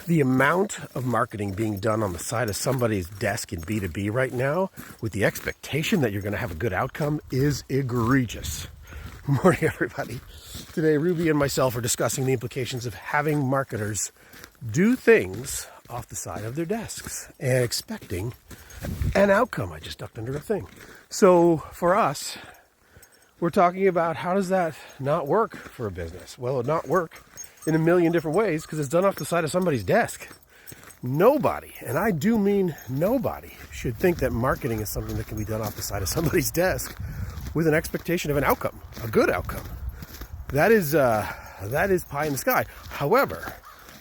The amount of marketing being done on the side of somebody's desk in B2B right now with the expectation that you're going to have a good outcome is egregious. Good morning, everybody. Today, Ruby and myself are discussing the implications of having marketers do things off the side of their desks and expecting an outcome. I just ducked under a thing. So for us, we're talking about how does that not work for a business? Well, it not work in a million different ways because it's done off the side of somebody's desk. Nobody, and I do mean nobody, should think that marketing is something that can be done off the side of somebody's desk with an expectation of an outcome, a good outcome. That is pie in the sky. However,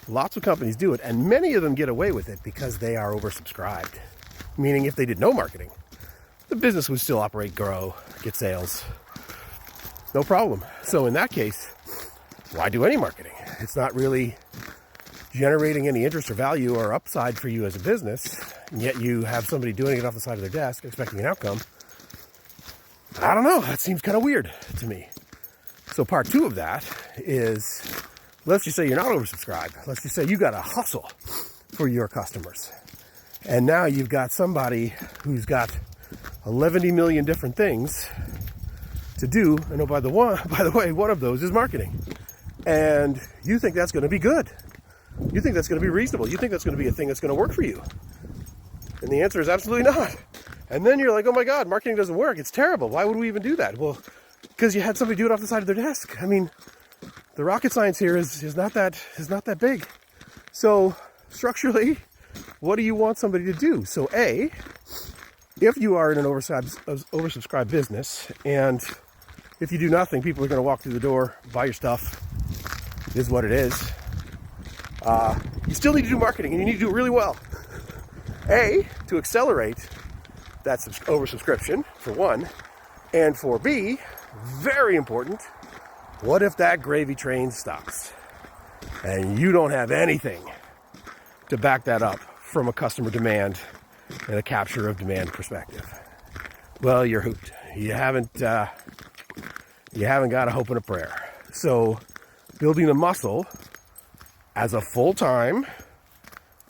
lots of companies do it, and many of them get away with it because they are oversubscribed. Meaning if they did no marketing, the business would still operate, grow, get sales. No problem. So in that case, why do any marketing? It's not really generating any interest or value or upside for you as a business, and yet you have somebody doing it off the side of their desk expecting an outcome. I don't know. That seems kind of weird to me. So part two of that is, let's just say you're not oversubscribed. Let's just say you got to hustle for your customers. And now you've got somebody who's got 11 million different things to do. And oh, by the way, one of those is marketing. And you think that's going to be good. You think that's going to be reasonable. You think that's going to be a thing that's going to work for you. And the answer is absolutely not. And then you're like, oh my God, marketing doesn't work. It's terrible. Why would we even do that? Well, because you had somebody do it off the side of their desk. I mean, the rocket science here is not that big. So structurally, what do you want somebody to do? So A, if you are in an oversubscribed business, and if you do nothing, people are going to walk through the door, buy your stuff. It is what it is. You still need to do marketing, and you need to do it really well. A, to accelerate that oversubscription, for one. And for B, very important, what if that gravy train stops? And you don't have anything to back that up from a customer demand and a capture of demand perspective. Well, you're hooped. You haven't got a hope and a prayer. So building the muscle as a full-time,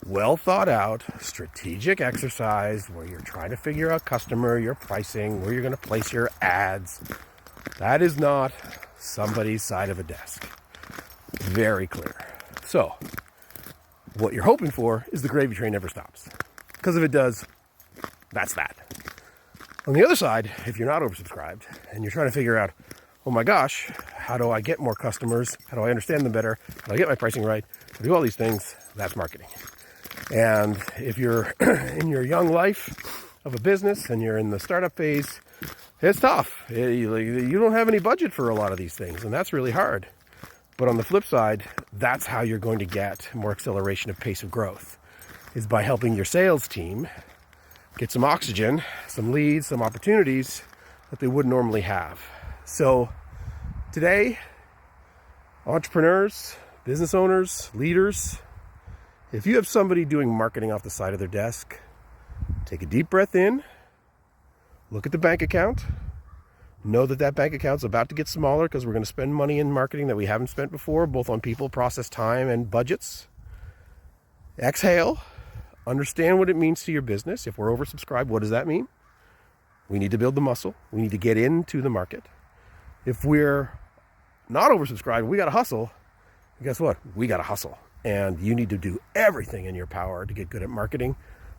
well thought out, strategic exercise where you're trying to figure out customer, your pricing, where you're going to place your ads, that is not somebody's side of a desk. Very clear. So what you're hoping for is the gravy train never stops. Because if it does, that's that. On the other side, if you're not oversubscribed and you're trying to figure out, oh my gosh, how do I get more customers? How do I understand them better? How do I get my pricing right? How do I do all these things? That's marketing. And if you're in your young life of a business and you're in the startup phase, it's tough. You don't have any budget for a lot of these things, and that's really hard. But on the flip side, that's how you're going to get more acceleration of pace of growth, is by helping your sales team get some oxygen, some leads, some opportunities that they wouldn't normally have. So today, entrepreneurs, business owners, leaders, if you have somebody doing marketing off the side of their desk, take a deep breath in, look at the bank account, know that that bank account's about to get smaller because we're going to spend money in marketing that we haven't spent before, both on people, process, time, and budgets. Exhale, understand what it means to your business. If we're oversubscribed, what does that mean? We need to build the muscle. We need to get into the market. If we're not oversubscribed, we got to hustle. And guess what? We got to hustle. And you need to do everything in your power to get good at marketing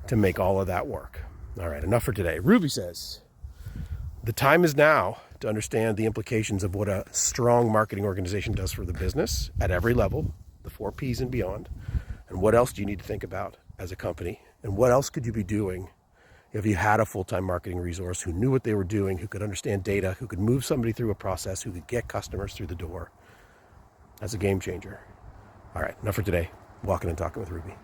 to make all of that work. All right, enough for today. Ruby says, the time is now to understand the implications of what a strong marketing organization does for the business at every level, the 4 Ps and beyond. And what else do you need to think about as a company? And what else could you be doing if you had a full-time marketing resource who knew what they were doing, who could understand data, who could move somebody through a process, who could get customers through the door as a game changer? All right, enough for today. Walking and Talking with Ruby.